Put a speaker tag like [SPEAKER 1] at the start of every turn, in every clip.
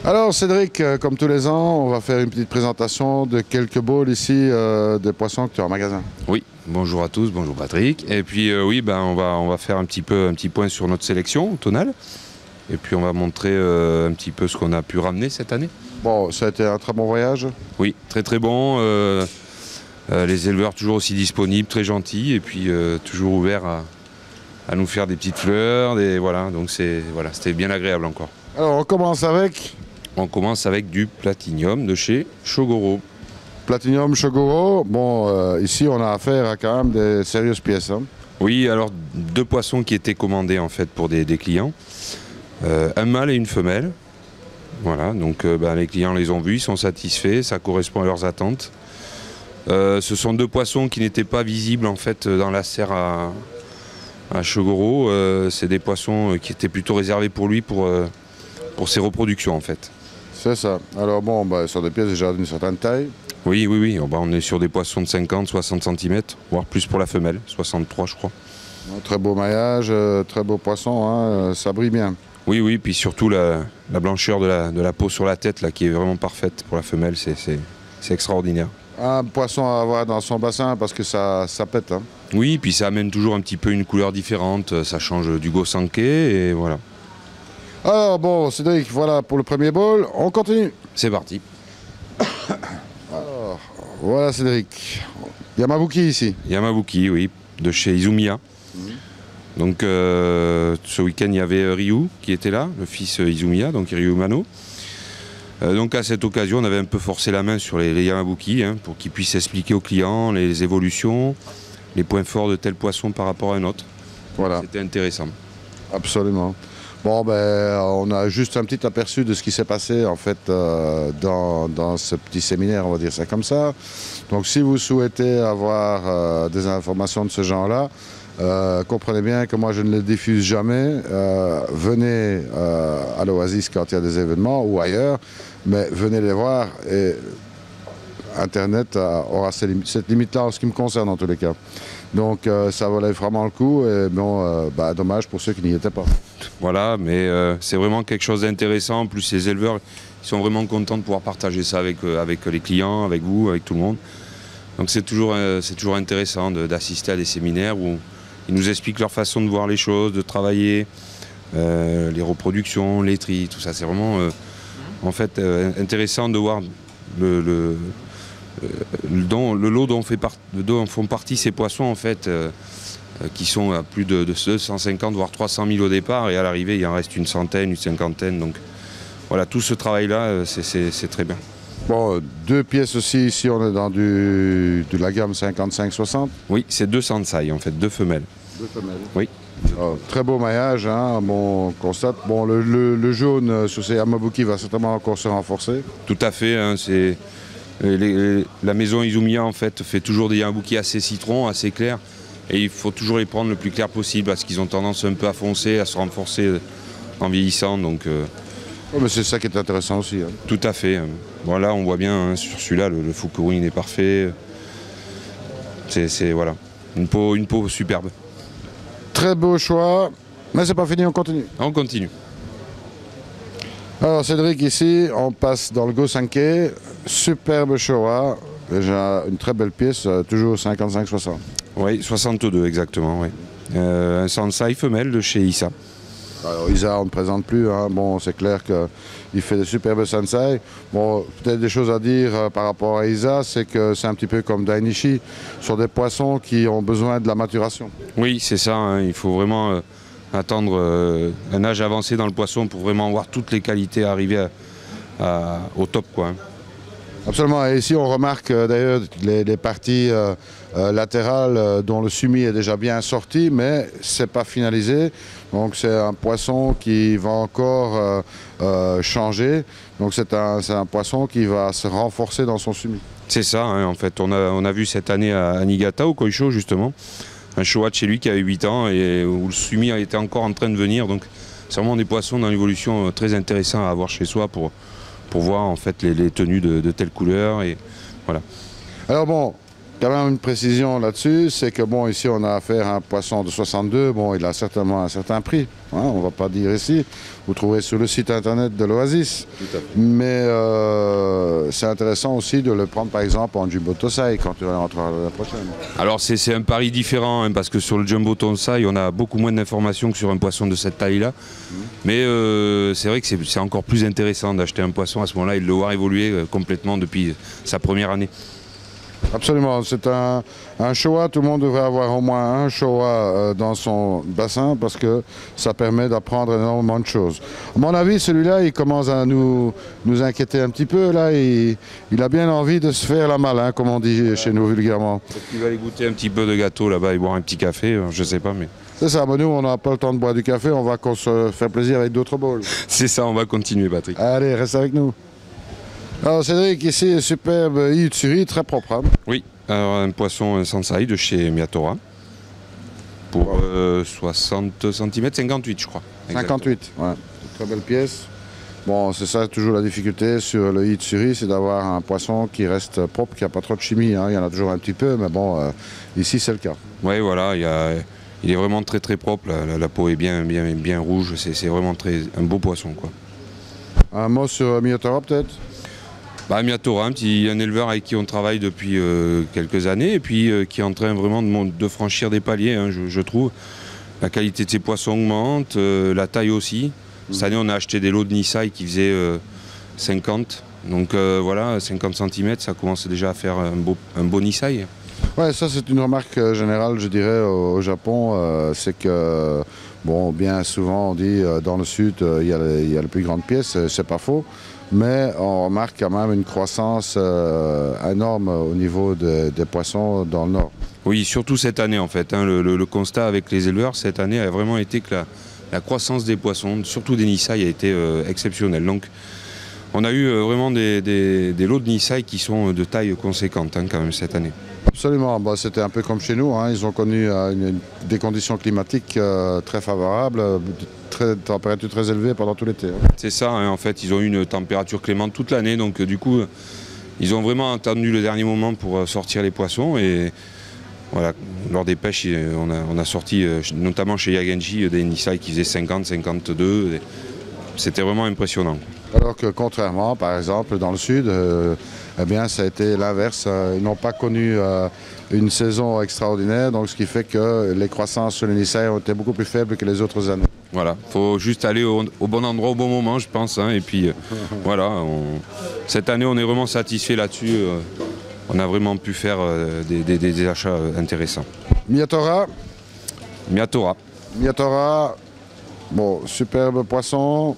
[SPEAKER 1] Alors Cédric, comme tous les ans, on va faire une petite présentation de quelques bowls ici des poissons que tu as en magasin.
[SPEAKER 2] Oui, bonjour à tous, bonjour Patrick. Et puis oui, ben, on va faire un petit point sur notre sélection tonale. Et puis on va montrer un petit peu ce qu'on a pu ramener cette année.
[SPEAKER 1] Bon, ça a été un très bon voyage.
[SPEAKER 2] Oui, très très bon. Les éleveurs toujours aussi disponibles, très gentils. Et puis toujours ouverts à nous faire des petites fleurs. Voilà, donc c'était bien agréable encore.
[SPEAKER 1] Alors on commence avec
[SPEAKER 2] On commence avec du platinium de chez Shogoro.
[SPEAKER 1] Platinum Shogoro. Bon, ici on a affaire à quand même des sérieuses pièces, hein.
[SPEAKER 2] Oui, alors deux poissons qui étaient commandés en fait pour des clients. Un mâle et une femelle. Voilà, donc les clients les ont vus, ils sont satisfaits, ça correspond à leurs attentes. Ce sont deux poissons qui n'étaient pas visibles en fait dans la serre à Shogoro. C'est des poissons qui étaient plutôt réservés pour lui pour ses reproductions en fait.
[SPEAKER 1] C'est ça. Alors bon, ce sont des pièces déjà d'une certaine taille.
[SPEAKER 2] Oui, oui, oui. On est sur des poissons de 50, 60 cm, voire plus pour la femelle, 63 je crois.
[SPEAKER 1] Un très beau maillage, très beau poisson, hein, ça brille bien.
[SPEAKER 2] Oui, oui, puis surtout la blancheur de la peau sur la tête là, qui est vraiment parfaite pour la femelle, c'est extraordinaire.
[SPEAKER 1] Un poisson à avoir dans son bassin parce que ça pète, hein.
[SPEAKER 2] Oui, puis ça amène toujours un petit peu une couleur différente, ça change du Go-Sankey et voilà.
[SPEAKER 1] Alors bon, Cédric, voilà pour le premier bowl. On continue.
[SPEAKER 2] C'est parti.
[SPEAKER 1] Alors, voilà Cédric. Yamabuki ici.
[SPEAKER 2] Yamabuki, oui, de chez Izumiya. Donc ce week-end il y avait Ryu qui était là, le fils Izumiya, donc Ryu Mano. Donc à cette occasion on avait un peu forcé la main sur les Yamabuki pour qu'ils puissent expliquer aux clients les évolutions, les points forts de tel poisson par rapport à un autre.
[SPEAKER 1] Voilà.
[SPEAKER 2] C'était intéressant.
[SPEAKER 1] Absolument. Bon, on a juste un petit aperçu de ce qui s'est passé en fait dans ce petit séminaire, on va dire ça comme ça. Donc si vous souhaitez avoir des informations de ce genre-là, comprenez bien que moi je ne les diffuse jamais. Venez à l'Oasis quand il y a des événements ou ailleurs, mais venez les voir et Internet aura cette limite-là en ce qui me concerne en tous les cas. Donc ça valait vraiment le coup et bon, dommage pour ceux qui n'y étaient pas.
[SPEAKER 2] Voilà, mais c'est vraiment quelque chose d'intéressant. En plus, les éleveurs ils sont vraiment contents de pouvoir partager ça avec les clients, avec vous, avec tout le monde. Donc c'est toujours intéressant d'assister à des séminaires où ils nous expliquent leur façon de voir les choses, de travailler, les reproductions, les tris, tout ça. C'est vraiment en fait intéressant de voir le lot dont font partie ces poissons en fait, qui sont à plus de 250 voire 300 000 au départ et à l'arrivée il en reste une centaine, une cinquantaine. Donc voilà, tout ce travail-là, c'est très bien.
[SPEAKER 1] Bon, deux pièces aussi, ici on est dans de la gamme 55-60.
[SPEAKER 2] Oui, c'est deux Sansai en fait, deux femelles.
[SPEAKER 1] Deux femelles.
[SPEAKER 2] Oui.
[SPEAKER 1] Oh, très beau maillage, hein, bon, on constate. Bon, le jaune sur ces Yamabuki va certainement encore se renforcer.
[SPEAKER 2] Tout à fait, hein, la maison Izumiya en fait fait toujours des Yamabuki assez citron, assez clairs. Et il faut toujours les prendre le plus clair possible parce qu'ils ont tendance un peu à foncer, à se renforcer en vieillissant. Donc,
[SPEAKER 1] Oh, mais c'est ça qui est intéressant aussi, hein.
[SPEAKER 2] tout à fait. Voilà, on voit bien hein, sur celui-là, le Fukurin est parfait. Voilà, une peau superbe.
[SPEAKER 1] Très beau choix, mais c'est pas fini, on continue.
[SPEAKER 2] On continue.
[SPEAKER 1] Alors Cédric, ici, on passe dans le Go-Sankey, superbe Showa, déjà une très belle pièce, toujours 55-60.
[SPEAKER 2] Oui, 62 exactement, oui. Un Sansai femelle de chez Issa.
[SPEAKER 1] Alors Isa, on ne présente plus, hein. Bon, c'est clair qu'il fait des superbes Sansai. Bon, peut-être des choses à dire par rapport à Isa, c'est que c'est un petit peu comme Dainichi, sur des poissons qui ont besoin de la maturation.
[SPEAKER 2] Oui, c'est ça, hein. Il faut vraiment attendre un âge avancé dans le poisson pour vraiment voir toutes les qualités arriver au top, quoi, hein.
[SPEAKER 1] Absolument, et ici on remarque d'ailleurs les parties latérales dont le sumi est déjà bien sorti, mais c'est pas finalisé. Donc c'est un poisson qui va encore changer. Donc c'est un poisson qui va se renforcer dans son sumi.
[SPEAKER 2] C'est ça, hein, en fait. On a vu cette année à Niigata, au Koisho, justement, un Showa de chez lui qui avait 8 ans et où le sumi était encore en train de venir. Donc c'est vraiment des poissons dans l'évolution très intéressants à avoir chez soi pour voir en fait les tenues de telle couleur. Et voilà.
[SPEAKER 1] Alors bon, Quand même une précision là-dessus, c'est que bon, ici on a affaire à un poisson de 62, bon, il a certainement un certain prix, hein, on ne va pas dire ici, vous trouverez sur le site internet de l'Oasis. Mais c'est intéressant aussi de le prendre par exemple en jumbo tosai quand il rentrera la prochaine.
[SPEAKER 2] Alors c'est un pari différent, hein, parce que sur le jumbo tosai, on a beaucoup moins d'informations que sur un poisson de cette taille-là. Mais c'est vrai que c'est encore plus intéressant d'acheter un poisson à ce moment-là et de le voir évoluer complètement depuis sa première année.
[SPEAKER 1] Absolument, c'est un Showa, tout le monde devrait avoir au moins un Showa dans son bassin parce que ça permet d'apprendre énormément de choses. À mon avis, celui-là, il commence à nous inquiéter un petit peu. Là, il a bien envie de se faire la malle, hein, comme on dit chez nous vulgairement.
[SPEAKER 2] Il va aller goûter un petit peu de gâteau là-bas et boire un petit café, je sais pas mais...
[SPEAKER 1] C'est ça, mais nous on n'a pas le temps de boire du café, on va se faire plaisir avec d'autres bols.
[SPEAKER 2] C'est ça, on va continuer Patrick.
[SPEAKER 1] Allez, reste avec nous. Alors Cédric, ici, superbe Itsuri, très propre. Hein.
[SPEAKER 2] Oui, alors un poisson, un Sansai de chez Miyatora, pour 60 cm, 58 je crois.
[SPEAKER 1] 58, ouais, très belle pièce. Bon, c'est ça toujours la difficulté sur le Itsuri, c'est d'avoir un poisson qui reste propre, qui n'a pas trop de chimie. Hein. Il y en a toujours un petit peu, mais bon, ici c'est le cas.
[SPEAKER 2] Oui, voilà, il est vraiment très très propre, la peau est bien rouge, c'est vraiment un beau poisson, quoi.
[SPEAKER 1] Un mot sur Miyatora peut-être?
[SPEAKER 2] Miyatora, un éleveur avec qui on travaille depuis quelques années et puis qui est en train vraiment de franchir des paliers, hein, je trouve. La qualité de ses poissons augmente, la taille aussi. Cette année, on a acheté des lots de Nisai qui faisaient 50. Donc voilà, 50 cm, ça commence déjà à faire un beau Nisai.
[SPEAKER 1] Ouais, ça c'est une remarque générale, je dirais, au Japon. C'est que, bon, bien souvent on dit dans le sud, il y a les plus grandes pièces, c'est pas faux. Mais on remarque quand même une croissance énorme au niveau des poissons dans le nord.
[SPEAKER 2] Oui, surtout cette année en fait. Hein, le constat avec les éleveurs cette année a vraiment été que la croissance des poissons, surtout des Nisai, a été exceptionnelle. Donc on a eu vraiment des lots de Nisai qui sont de taille conséquente, hein, quand même cette année.
[SPEAKER 1] Absolument, bah, c'était un peu comme chez nous, hein. Ils ont connu des conditions climatiques très favorables, température très élevée pendant tout l'été. Hein.
[SPEAKER 2] C'est ça, hein, en fait, ils ont eu une température clémente toute l'année, donc du coup, ils ont vraiment attendu le dernier moment pour sortir les poissons. Et voilà, lors des pêches, on a sorti, notamment chez Yagenji, des Nisai qui faisaient 50, 52. C'était vraiment impressionnant.
[SPEAKER 1] Alors que contrairement, par exemple, dans le sud, eh bien, ça a été l'inverse. Ils n'ont pas connu une saison extraordinaire, donc ce qui fait que les croissances sur les Nisai ont été beaucoup plus faibles que les autres années.
[SPEAKER 2] Voilà, il faut juste aller au bon endroit au bon moment, je pense. Hein, et puis voilà, cette année, on est vraiment satisfait là-dessus. On a vraiment pu faire des achats intéressants.
[SPEAKER 1] Miyatora.
[SPEAKER 2] Miyatora,
[SPEAKER 1] bon, superbe poisson.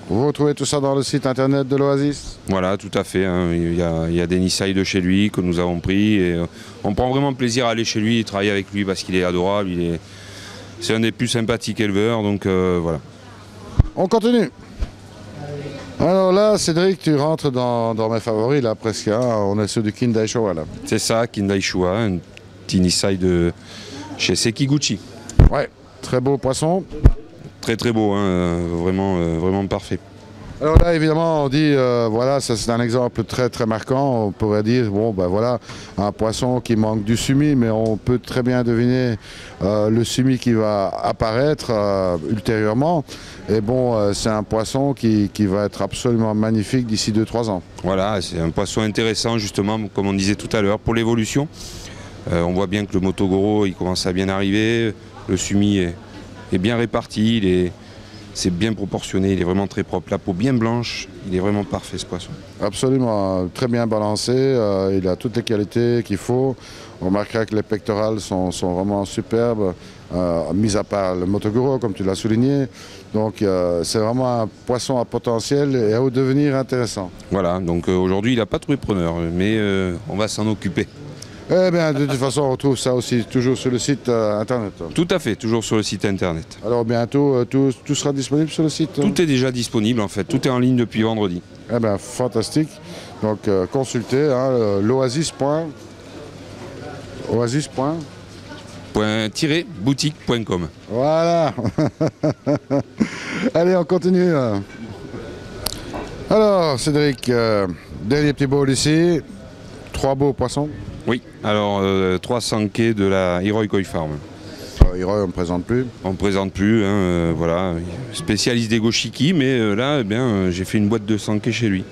[SPEAKER 1] Vous retrouvez tout ça dans le site internet de l'Oasis?
[SPEAKER 2] Voilà, tout à fait. Hein. Il y a des Nisai de chez lui que nous avons pris. Et on prend vraiment plaisir à aller chez lui et travailler avec lui parce qu'il est adorable. C'est un des plus sympathiques éleveurs, donc voilà.
[SPEAKER 1] On continue. Alors là, Cédric, tu rentres dans mes favoris, là, presque. Hein. On est sur du Kindai Showa, là.
[SPEAKER 2] C'est ça, Kindai Showa, un petit Nisai de chez Sekiguchi.
[SPEAKER 1] Ouais, très beau poisson.
[SPEAKER 2] Très très beau, hein, vraiment parfait.
[SPEAKER 1] Alors là, évidemment, on dit, voilà, ça c'est un exemple très très marquant. On pourrait dire, bon, ben voilà, un poisson qui manque du sumi, mais on peut très bien deviner le sumi qui va apparaître ultérieurement. Et bon, c'est un poisson qui va être absolument magnifique d'ici 2-3 ans.
[SPEAKER 2] Voilà, c'est un poisson intéressant, justement, comme on disait tout à l'heure, pour l'évolution. On voit bien que le Motogoro, il commence à bien arriver. Le sumi est bien réparti, c'est bien proportionné, il est vraiment très propre. La peau bien blanche, il est vraiment parfait ce poisson.
[SPEAKER 1] Absolument, très bien balancé, il a toutes les qualités qu'il faut. On remarquera que les pectorales sont vraiment superbes, mis à part le Motogoro, comme tu l'as souligné. Donc c'est vraiment un poisson à potentiel et à devenir intéressant.
[SPEAKER 2] Voilà, donc aujourd'hui il n'a pas trouvé preneur, mais on va s'en occuper.
[SPEAKER 1] Eh bien, de toute façon, on retrouve ça aussi toujours sur le site internet.
[SPEAKER 2] Tout à fait, toujours sur le site internet.
[SPEAKER 1] Alors bientôt, tout sera disponible sur le site?
[SPEAKER 2] Tout est déjà disponible en fait, tout est en ligne depuis vendredi.
[SPEAKER 1] Eh bien, fantastique. Donc consultez hein,
[SPEAKER 2] oasis.boutique.com.
[SPEAKER 1] Voilà. Allez, on continue. Alors, Cédric, dernier petit bol ici. 3 beaux poissons.
[SPEAKER 2] Oui, alors 300 quais de la Heroic Koi Farm.
[SPEAKER 1] Heroic, on ne présente plus.
[SPEAKER 2] On ne présente plus, hein, voilà. Spécialiste des goshiki, mais là, eh bien, j'ai fait une boîte de 100 quais chez lui.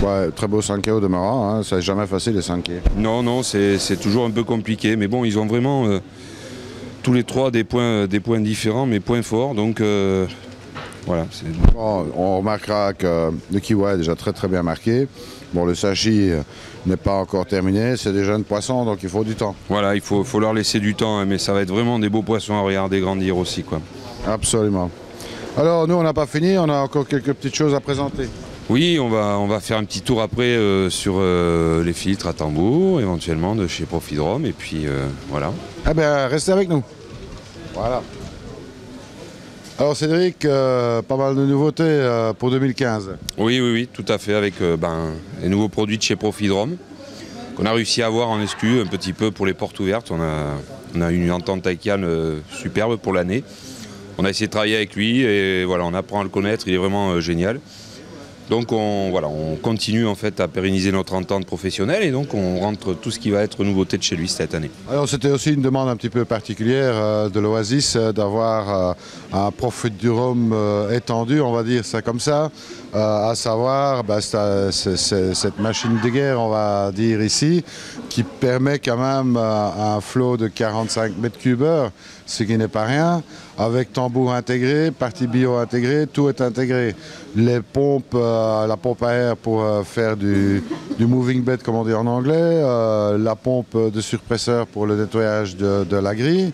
[SPEAKER 1] Ouais, très beau sanké au demeurant, hein. C'est jamais facile les sankés.
[SPEAKER 2] Non, non, c'est toujours un peu compliqué, mais bon, ils ont vraiment tous les trois des points différents, mais points forts, donc voilà.
[SPEAKER 1] Bon, on remarquera que le kiwa est déjà très très bien marqué. Bon, le sashi n'est pas encore terminé, c'est des jeunes poissons, donc il faut du temps.
[SPEAKER 2] Voilà, il faut leur laisser du temps, hein, mais ça va être vraiment des beaux poissons à regarder grandir aussi, quoi.
[SPEAKER 1] Absolument. Alors nous, on n'a pas fini, on a encore quelques petites choses à présenter.
[SPEAKER 2] Oui, on va faire un petit tour après sur les filtres à tambour, éventuellement de chez Profidrom, et puis voilà.
[SPEAKER 1] Eh bien, restez avec nous. Voilà. Alors Cédric, pas mal de nouveautés pour 2015.
[SPEAKER 2] Oui, tout à fait, avec les nouveaux produits de chez Profidrom, qu'on a réussi à avoir en exclu un petit peu pour les portes ouvertes. On a une entente avec Yann superbe pour l'année. On a essayé de travailler avec lui, et voilà, on apprend à le connaître, il est vraiment génial. Donc on continue en fait à pérenniser notre entente professionnelle et donc on rentre tout ce qui va être nouveauté de chez lui cette année.
[SPEAKER 1] Alors c'était aussi une demande un petit peu particulière de l'Oasis d'avoir un Profidrom étendu, on va dire ça comme ça, à savoir cette machine de guerre, on va dire ici, qui permet quand même un flot de 45 mètres cubes heure, ce qui n'est pas rien, avec tambour intégré, partie bio intégrée, tout est intégré. Les pompes, la pompe à air pour faire du moving bed comme on dit en anglais, la pompe de surpresseur pour le nettoyage de la grille,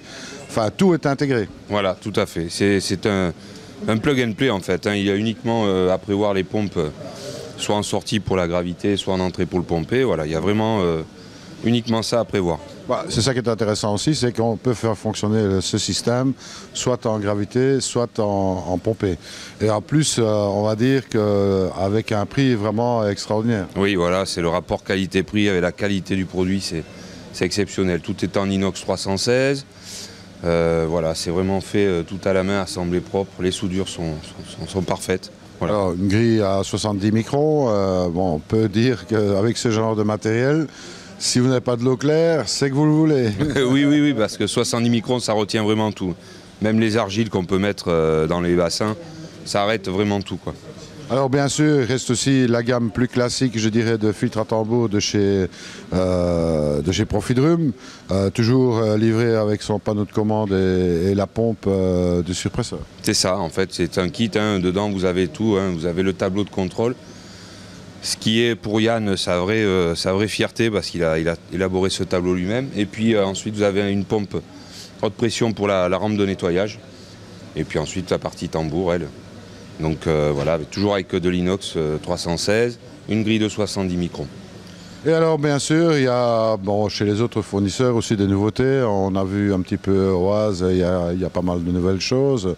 [SPEAKER 1] enfin tout est intégré.
[SPEAKER 2] Voilà, tout à fait. C'est un plug and play en fait, hein. Il y a uniquement à prévoir les pompes, soit en sortie pour la gravité, soit en entrée pour le pomper. Voilà, il y a vraiment uniquement ça à prévoir.
[SPEAKER 1] C'est ça qui est intéressant aussi, c'est qu'on peut faire fonctionner ce système soit en gravité, soit en pompée. Et en plus, on va dire qu'avec un prix vraiment extraordinaire.
[SPEAKER 2] Oui, voilà, c'est le rapport qualité-prix avec la qualité du produit, c'est exceptionnel. Tout est en inox 316. Voilà, c'est vraiment fait tout à la main, assemblé propre. Les soudures sont parfaites. Voilà.
[SPEAKER 1] Alors, une grille à 70 microns, on peut dire qu'avec ce genre de matériel, si vous n'avez pas de l'eau claire, c'est que vous le voulez.
[SPEAKER 2] Oui, parce que 70 microns, ça retient vraiment tout. Même les argiles qu'on peut mettre dans les bassins, ça arrête vraiment tout, quoi.
[SPEAKER 1] Alors bien sûr, il reste aussi la gamme plus classique, je dirais, de filtres à tambour de chez Profidrum, toujours livré avec son panneau de commande et la pompe de surpresseur.
[SPEAKER 2] C'est ça, en fait, c'est un kit, hein. Dedans vous avez tout, hein. Vous avez le tableau de contrôle. Ce qui est pour Yann sa vraie fierté parce qu'il a élaboré ce tableau lui-même. Et puis ensuite vous avez une pompe haute pression pour la rampe de nettoyage. Et puis ensuite la partie tambour, elle. Donc voilà, toujours avec de l'inox 316, une grille de 70 microns.
[SPEAKER 1] Et alors bien sûr, il y a chez les autres fournisseurs aussi des nouveautés. On a vu un petit peu Oise, il y a pas mal de nouvelles choses.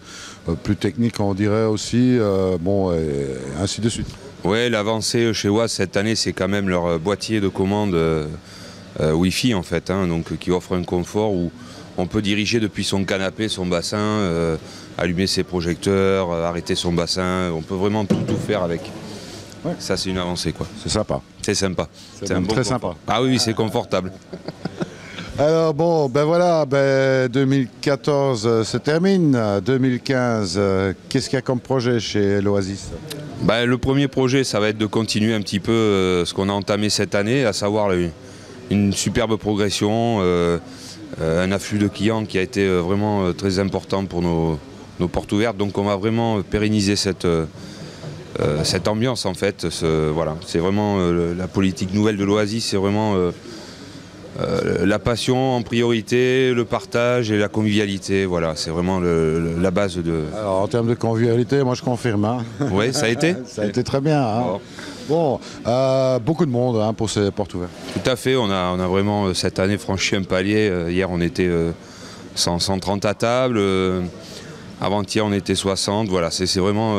[SPEAKER 1] Plus techniques on dirait aussi, et ainsi de suite.
[SPEAKER 2] Oui, l'avancée chez Oise cette année, c'est quand même leur boîtier de commande Wi-Fi en fait, hein, donc, qui offre un confort où on peut diriger depuis son canapé, son bassin, allumer ses projecteurs, arrêter son bassin, on peut vraiment tout faire avec. Ouais. Ça c'est une avancée quoi.
[SPEAKER 1] C'est sympa.
[SPEAKER 2] C'est sympa.
[SPEAKER 1] C'est un bon très confort. Sympa.
[SPEAKER 2] Ah oui, c'est confortable.
[SPEAKER 1] Alors 2014 se termine, 2015, qu'est-ce qu'il y a comme projet chez l'Oasis ?
[SPEAKER 2] Le premier projet, ça va être de continuer un petit peu ce qu'on a entamé cette année, à savoir une superbe progression, un afflux de clients qui a été vraiment très important pour nos portes ouvertes. Donc on va vraiment pérenniser cette ambiance en fait. Voilà. C'est vraiment la politique nouvelle de l'Oasis, c'est vraiment la passion en priorité, le partage et la convivialité, voilà, c'est vraiment la base de...
[SPEAKER 1] Alors en termes de convivialité, moi je confirme. Hein.
[SPEAKER 2] Oui, ça a été.
[SPEAKER 1] Ça a été très bien. Hein. Bon, beaucoup de monde pour ces portes ouvertes.
[SPEAKER 2] Tout à fait, on a vraiment cette année franchi un palier. Hier on était 130 à table, avant-hier on était 60, voilà, c'est vraiment...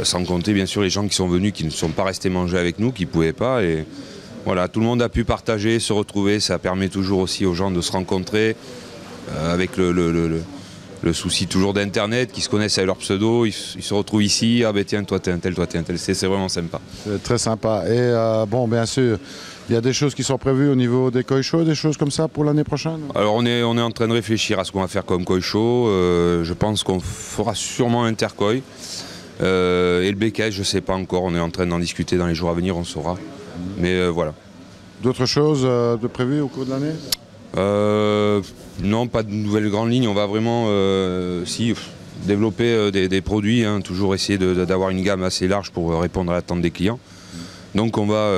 [SPEAKER 2] sans compter bien sûr les gens qui sont venus, qui ne sont pas restés manger avec nous, qui ne pouvaient pas. Et voilà, tout le monde a pu partager, se retrouver, ça permet toujours aussi aux gens de se rencontrer avec le le souci toujours d'internet, qui se connaissent avec leur pseudo, ils se retrouvent ici, ah ben tiens, toi t'es un tel, c'est vraiment sympa.
[SPEAKER 1] C'est très sympa. Et bon, bien sûr, il y a des choses qui sont prévues au niveau des koi shows, des choses comme ça pour l'année prochaine?
[SPEAKER 2] Alors on est en train de réfléchir à ce qu'on va faire comme koi show. Je pense qu'on fera sûrement un interkoi. Et le BKS, je ne sais pas encore, on est en train d'en discuter dans les jours à venir, on saura. Mais voilà.
[SPEAKER 1] D'autres choses de prévues au cours de l'année?
[SPEAKER 2] Non, pas de nouvelles grandes lignes. On va vraiment développer des produits, hein, toujours essayer d'avoir une gamme assez large pour répondre à l'attente des clients. Donc on va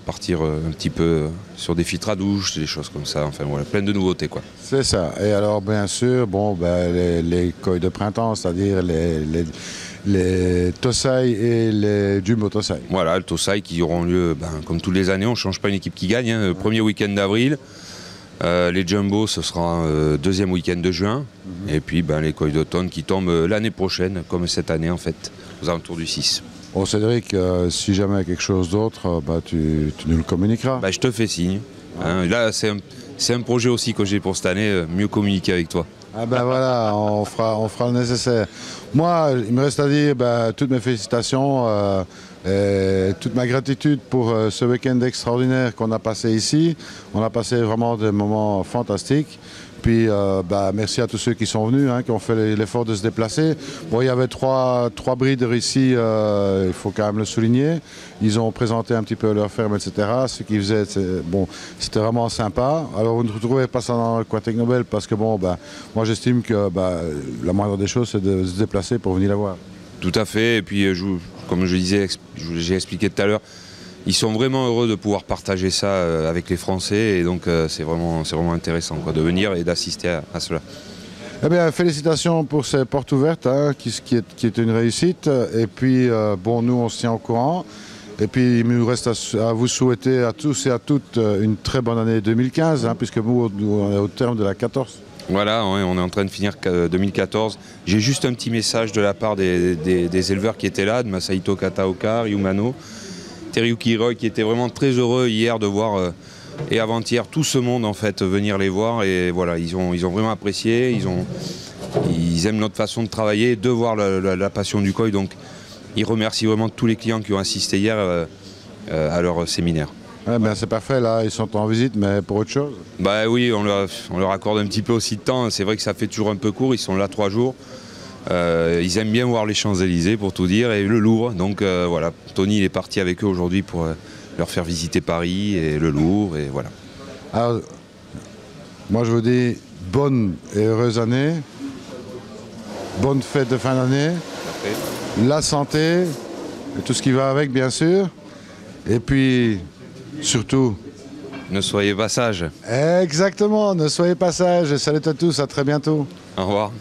[SPEAKER 2] partir un petit peu sur des filtres à douche, des choses comme ça, enfin voilà, plein de nouveautés quoi.
[SPEAKER 1] C'est ça. Et alors bien sûr, bon, les koi de printemps, c'est-à-dire les Tosai et les Jumbo Tosai.
[SPEAKER 2] Voilà, le Tosai qui auront lieu, comme tous les années, on ne change pas une équipe qui gagne, hein, le premier week-end d'avril. Les Jumbo, ce sera deuxième week-end de juin. Et puis les koi d'automne qui tombent l'année prochaine, comme cette année en fait, aux alentours du 6.
[SPEAKER 1] Bon Cédric, si jamais quelque chose d'autre, tu nous le communiqueras.
[SPEAKER 2] Je te fais signe. Hein. Là, c'est un projet aussi que j'ai pour cette année, mieux communiquer avec toi.
[SPEAKER 1] Ah ben voilà, on fera le nécessaire. Moi, il me reste à dire toutes mes félicitations et toute ma gratitude pour ce week-end extraordinaire qu'on a passé ici. On a passé vraiment des moments fantastiques. Puis merci à tous ceux qui sont venus, hein, qui ont fait l'effort de se déplacer. Bon, il y avait trois breeders ici, il faut quand même le souligner. Ils ont présenté un petit peu leur ferme, etc. Ce qu'ils faisaient, c'était vraiment sympa. Alors vous ne retrouvez pas ça dans le coin Technobel parce que moi j'estime que la moindre des choses c'est de se déplacer pour venir la voir.
[SPEAKER 2] Tout à fait, et puis comme j'ai expliqué tout à l'heure, ils sont vraiment heureux de pouvoir partager ça avec les Français et donc c'est vraiment intéressant quoi, de venir et d'assister à cela.
[SPEAKER 1] Eh bien, félicitations pour ces portes ouvertes, hein, qui est une réussite. Et puis, nous, on se tient au courant. Et puis, il me reste à vous souhaiter à tous et à toutes une très bonne année 2015, hein, puisque nous, on est au terme de la 14.
[SPEAKER 2] Voilà, on est en train de finir 2014. J'ai juste un petit message de la part des éleveurs qui étaient là, de Masahito Kataoka, Ryumano, Teriyuki Roy, qui était vraiment très heureux hier de voir, et avant-hier, tout ce monde en fait venir les voir. Et voilà, ils ont vraiment apprécié, ils aiment notre façon de travailler, de voir la passion du koi. Donc ils remercient vraiment tous les clients qui ont assisté hier à leur séminaire.
[SPEAKER 1] Ouais, c'est parfait, là, ils sont en visite, mais pour autre chose?
[SPEAKER 2] Oui, on leur accorde un petit peu aussi de temps. C'est vrai que ça fait toujours un peu court, ils sont là 3 jours. Ils aiment bien voir les Champs-Élysées pour tout dire et le Louvre. Donc voilà, Tony il est parti avec eux aujourd'hui pour leur faire visiter Paris et le Louvre et voilà.
[SPEAKER 1] Alors, moi je vous dis bonne et heureuse année, bonne fête de fin d'année, la santé et tout ce qui va avec bien sûr. Et puis surtout,
[SPEAKER 2] ne soyez pas sages.
[SPEAKER 1] Exactement, ne soyez pas sages. Salut à tous, à très bientôt.
[SPEAKER 2] Au revoir.